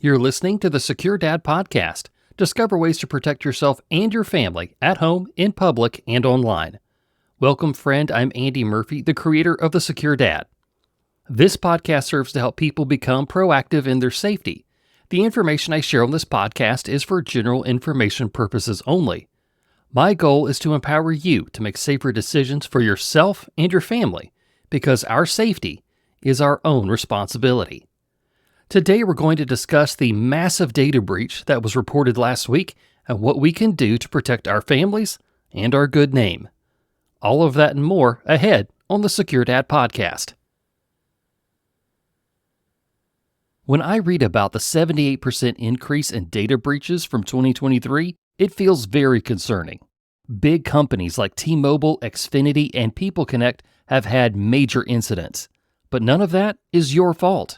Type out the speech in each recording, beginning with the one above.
You're listening to the Secure Dad Podcast. Discover ways to protect yourself and your family at home, in public, and online. Welcome, friend. I'm Andy Murphy, the creator of the Secure Dad. This podcast serves to help people become proactive in their safety. The information I share on this podcast is for general information purposes only. My goal is to empower you to make safer decisions for yourself and your family, because our safety is our own responsibility. Today, we're going to discuss the massive data breach that was reported last week and what we can do to protect our families and our good name. All of that and more ahead on the Secure Dad Podcast. When I read about the 78% increase in data breaches from 2023, it feels very concerning. Big companies like T-Mobile, Xfinity, and PeopleConnect have had major incidents, but none of that is your fault.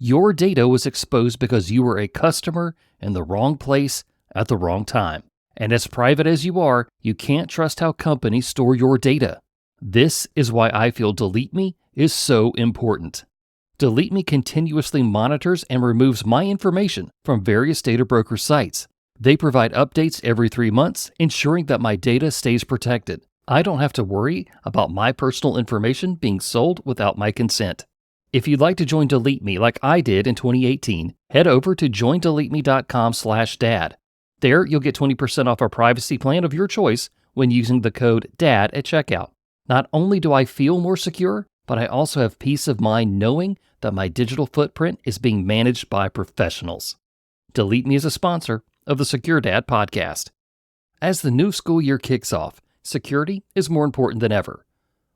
Your data was exposed because you were a customer in the wrong place at the wrong time. And as private as you are, you can't trust how companies store your data. This is why I feel Delete Me is so important. Delete Me continuously monitors and removes my information from various data broker sites. They provide updates every 3 months, ensuring that my data stays protected. I don't have to worry about my personal information being sold without my consent. If you'd like to join Delete Me like I did in 2018, head over to joindeleteme.com/dad. There, you'll get 20% off a privacy plan of your choice when using the code DAD at checkout. Not only do I feel more secure, but I also have peace of mind knowing that my digital footprint is being managed by professionals. Delete Me is a sponsor of the Secure Dad Podcast. As the new school year kicks off, security is more important than ever.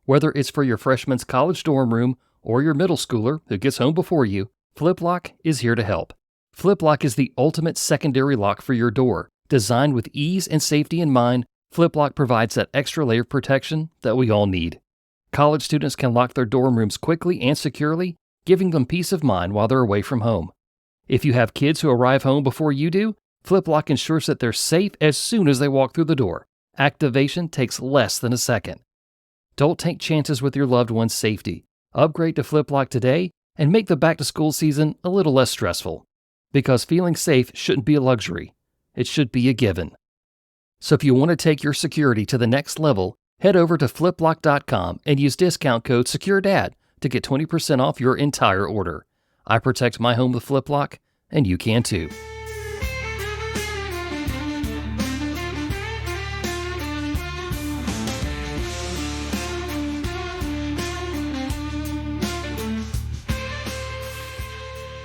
Whether it's for your freshman's college dorm room or your middle schooler who gets home before you, FlipLock is here to help. FlipLock is the ultimate secondary lock for your door. Designed with ease and safety in mind, FlipLock provides that extra layer of protection that we all need. College students can lock their dorm rooms quickly and securely, giving them peace of mind while they're away from home. If you have kids who arrive home before you do, FlipLock ensures that they're safe as soon as they walk through the door. Activation takes less than a second. Don't take chances with your loved one's safety. Upgrade to FlipLock today and make the back-to-school season a little less stressful. Because feeling safe shouldn't be a luxury. It should be a given. So if you want to take your security to the next level, head over to fliplock.com and use discount code SecureDad to get 20% off your entire order. I protect my home with FlipLock, and you can too.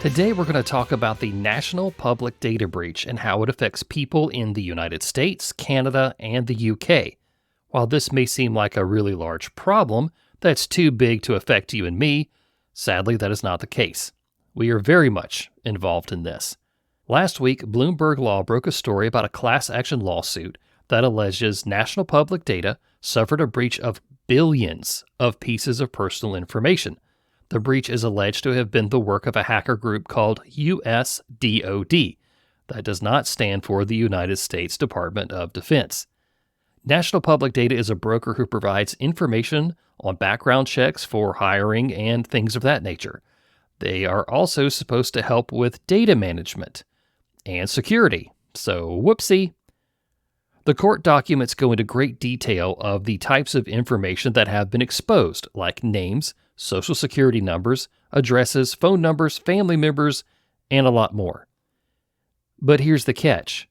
Today, we're going to talk about the National Public Data Breach and how it affects people in the United States, Canada, and the UK. While this may seem like a really large problem that's too big to affect you and me, sadly, that is not the case. We are very much involved in this. Last week, Bloomberg Law broke a story about a class action lawsuit that alleges National Public Data suffered a breach of billions of pieces of personal information. The breach is alleged to have been the work of a hacker group called USDOD. That does not stand for the United States Department of Defense. National Public Data is a broker who provides information on background checks for hiring and things of that nature. They are also supposed to help with data management and security. So, whoopsie. The court documents go into great detail of the types of information that have been exposed, like names, social security numbers, addresses, phone numbers, family members, and a lot more. But here's the catch.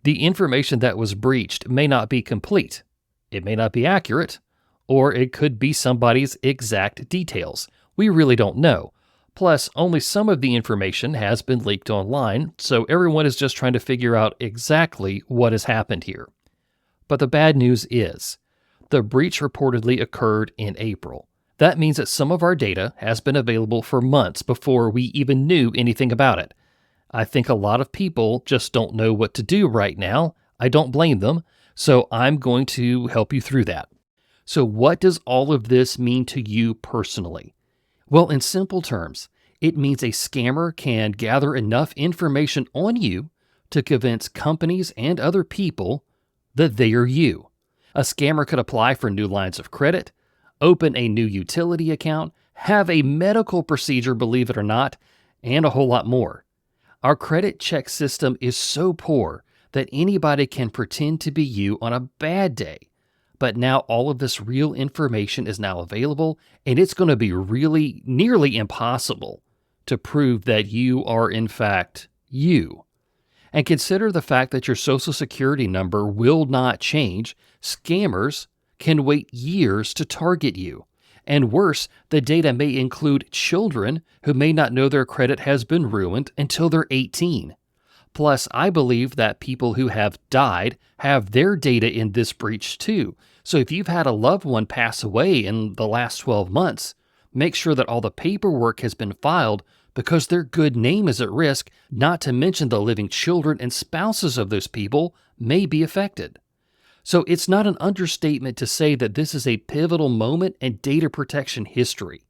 The information that was breached may not be complete. It may not be accurate, or it could be somebody's exact details. We really don't know. Plus, only some of the information has been leaked online, so everyone is just trying to figure out exactly what has happened here. But the bad news is, the breach reportedly occurred in April. That means that some of our data has been available for months before we even knew anything about it. I think a lot of people just don't know what to do right now. I don't blame them, so I'm going to help you through that. So what does all of this mean to you personally? Well, in simple terms, it means a scammer can gather enough information on you to convince companies and other people that they are you. A scammer could apply for new lines of credit, open a new utility account, have a medical procedure, believe it or not, and a whole lot more. Our credit check system is so poor that anybody can pretend to be you on a bad day. But now all of this real information is now available, and it's going to be really nearly impossible to prove that you are in fact you. And consider the fact that your Social Security number will not change. Scammers can wait years to target you. And worse, the data may include children who may not know their credit has been ruined until they're 18. Plus, I believe that people who have died have their data in this breach too. So if you've had a loved one pass away in the last 12 months, make sure that all the paperwork has been filed because their good name is at risk, not to mention the living children and spouses of those people may be affected. So it's not an understatement to say that this is a pivotal moment in data protection history.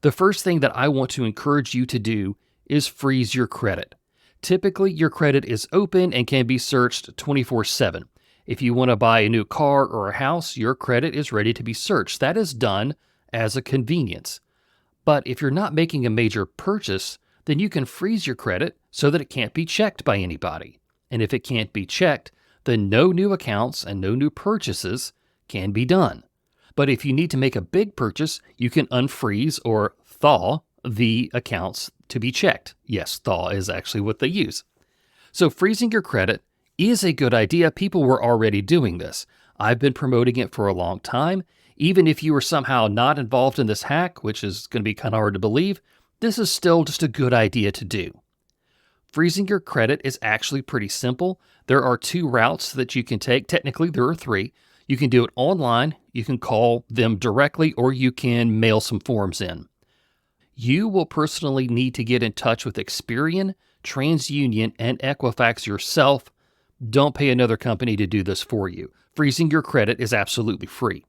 The first thing that I want to encourage you to do is freeze your credit. Typically, your credit is open and can be searched 24/7. If you want to buy a new car or a house, your credit is ready to be searched. That is done as a convenience. But if you're not making a major purchase, then you can freeze your credit so that it can't be checked by anybody. And if it can't be checked, then no new accounts and no new purchases can be done. But if you need to make a big purchase, you can unfreeze or thaw the accounts to be checked. Yes, thaw is actually what they use. So freezing your credit is a good idea. People were already doing this. I've been promoting it for a long time. Even if you were somehow not involved in this hack, which is going to be kind of hard to believe, this is still just a good idea to do. Freezing your credit is actually pretty simple. There are 2 routes that you can take. Technically, there are 3. You can do it online, you can call them directly, or you can mail some forms in. You will personally need to get in touch with Experian, TransUnion, and Equifax yourself. Don't pay another company to do this for you. Freezing your credit is absolutely free.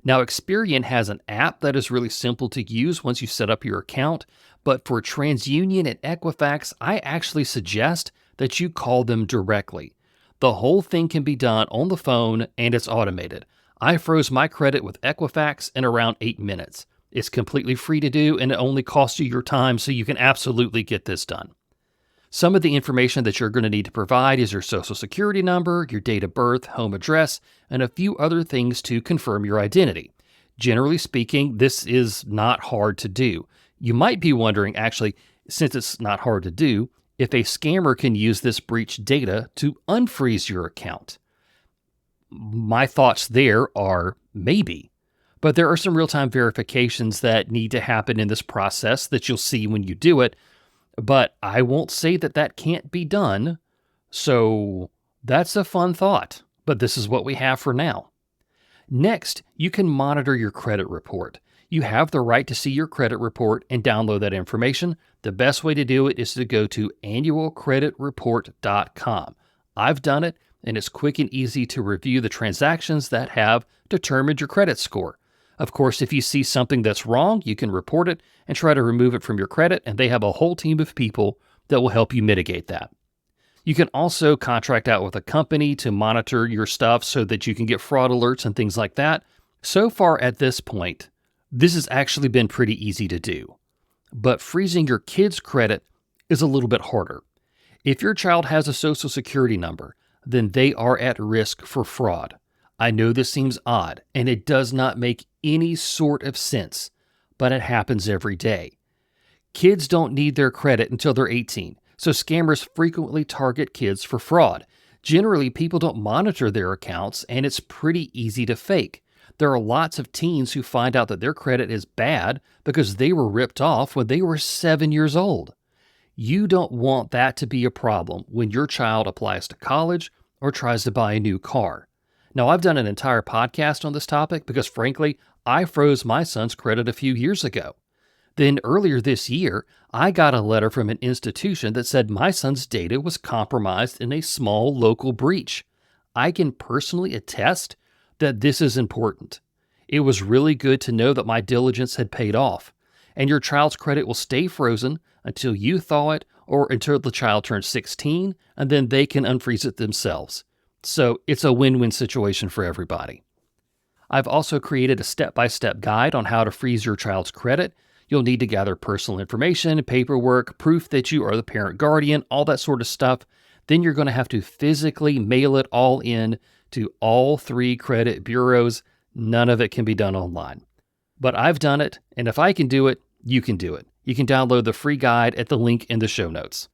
Now, Experian has an app that is really simple to use once you set up your account, but for TransUnion and Equifax, I actually suggest that you call them directly. The whole thing can be done on the phone and it's automated. I froze my credit with Equifax in around 8 minutes. It's completely free to do and it only costs you your time, so you can absolutely get this done. Some of the information that you're going to need to provide is your Social Security number, your date of birth, home address, and a few other things to confirm your identity. Generally speaking, this is not hard to do. You might be wondering, actually, since it's not hard to do, if a scammer can use this breach data to unfreeze your account. My thoughts there are maybe, but there are some real-time verifications that need to happen in this process that you'll see when you do it. But I won't say that that can't be done, so that's a fun thought, but this is what we have for now. Next, you can monitor your credit report. You have the right to see your credit report and download that information. The best way to do it is to go to annualcreditreport.com. I've done it, and it's quick and easy to review the transactions that have determined your credit score. Of course, if you see something that's wrong, you can report it and try to remove it from your credit, and they have a whole team of people that will help you mitigate that. You can also contract out with a company to monitor your stuff so that you can get fraud alerts and things like that. So far at this point, this has actually been pretty easy to do. But freezing your kid's credit is a little bit harder. If your child has a Social Security number, then they are at risk for fraud. I know this seems odd, and it does not make any sort of sense, but it happens every day. Kids don't need their credit until they're 18, so scammers frequently target kids for fraud. Generally, people don't monitor their accounts, and it's pretty easy to fake. There are lots of teens who find out that their credit is bad because they were ripped off when they were 7 years old. You don't want that to be a problem when your child applies to college or tries to buy a new car. Now, I've done an entire podcast on this topic because, frankly, I froze my son's credit a few years ago. Then earlier this year, I got a letter from an institution that said my son's data was compromised in a small local breach. I can personally attest that this is important. It was really good to know that my diligence had paid off, and your child's credit will stay frozen until you thaw it or until the child turns 16, and then they can unfreeze it themselves. So it's a win-win situation for everybody. I've also created a step-by-step guide on how to freeze your child's credit. You'll need to gather personal information, paperwork, proof that you are the parent guardian, all that sort of stuff. Then you're going to have to physically mail it all in to all 3 credit bureaus. None of it can be done online. But I've done it, and if I can do it, you can do it. You can download the free guide at the link in the show notes.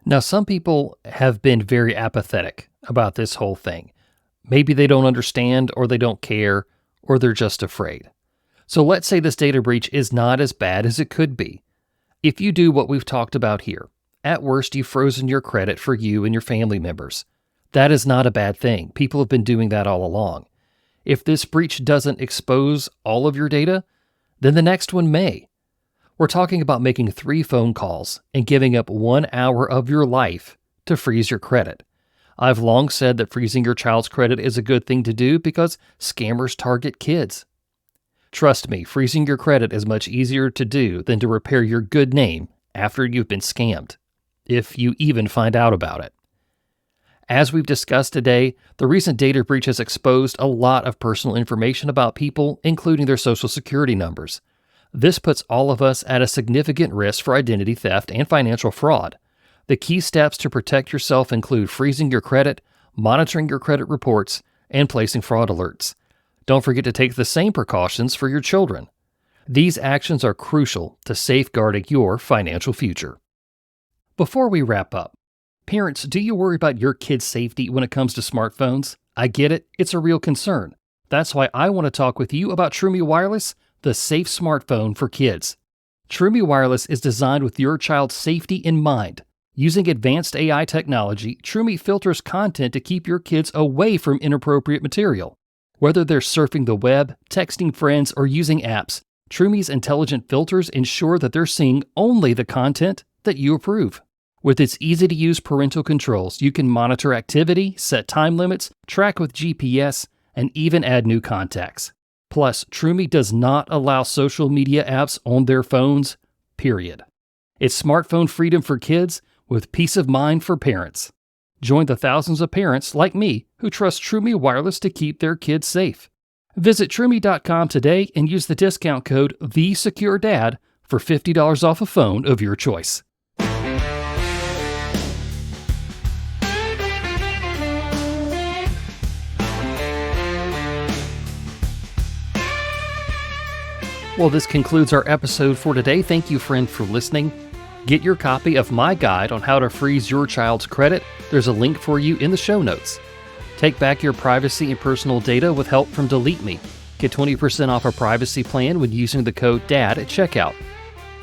Now, some people have been very apathetic about this whole thing. Maybe they don't understand, or they don't care, or they're just afraid. So let's say this data breach is not as bad as it could be. If you do what we've talked about here, at worst, you've frozen your credit for you and your family members. That is not a bad thing. People have been doing that all along. If this breach doesn't expose all of your data, then the next one may. We're talking about making 3 phone calls and giving up 1 hour of your life to freeze your credit. I've long said that freezing your child's credit is a good thing to do because scammers target kids. Trust me, freezing your credit is much easier to do than to repair your good name after you've been scammed, if you even find out about it. As we've discussed today, the recent data breach has exposed a lot of personal information about people, including their social security numbers. This puts all of us at a significant risk for identity theft and financial fraud. The key steps to protect yourself include freezing your credit, monitoring your credit reports, and placing fraud alerts. Don't forget to take the same precautions for your children. These actions are crucial to safeguarding your financial future. Before we wrap up, parents, do you worry about your kids' safety when it comes to smartphones? I get it, it's a real concern. That's why I want to talk with you about TrueMe Wireless, the safe smartphone for kids. TrueMe Wireless is designed with your child's safety in mind. Using advanced AI technology, TrueMe filters content to keep your kids away from inappropriate material. Whether they're surfing the web, texting friends, or using apps, TrueMe's intelligent filters ensure that they're seeing only the content that you approve. With its easy-to-use parental controls, you can monitor activity, set time limits, track with GPS, and even add new contacts. Plus, TrueMe does not allow social media apps on their phones, period. It's smartphone freedom for kids with peace of mind for parents. Join the thousands of parents like me who trust TrueMe Wireless to keep their kids safe. Visit TrueMe.com today and use the discount code TheSecureDad for $50 off a phone of your choice. Well, this concludes our episode for today. Thank you, friend, for listening. Get your copy of my guide on how to freeze your child's credit. There's a link for you in the show notes. Take back your privacy and personal data with help from Delete Me. Get 20% off a privacy plan when using the code DAD at checkout.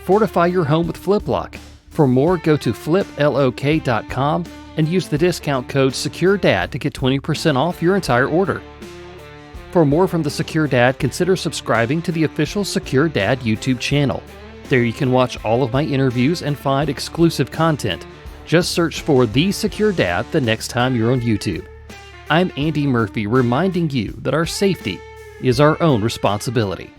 Fortify your home with FlipLock. For more, go to fliplok.com and use the discount code SecureDad to get 20% off your entire order. For more from the Secure Dad, consider subscribing to the official Secure Dad YouTube channel. There you can watch all of my interviews and find exclusive content. Just search for The Secure Dad the next time you're on YouTube. I'm Andy Murphy, reminding you that our safety is our own responsibility.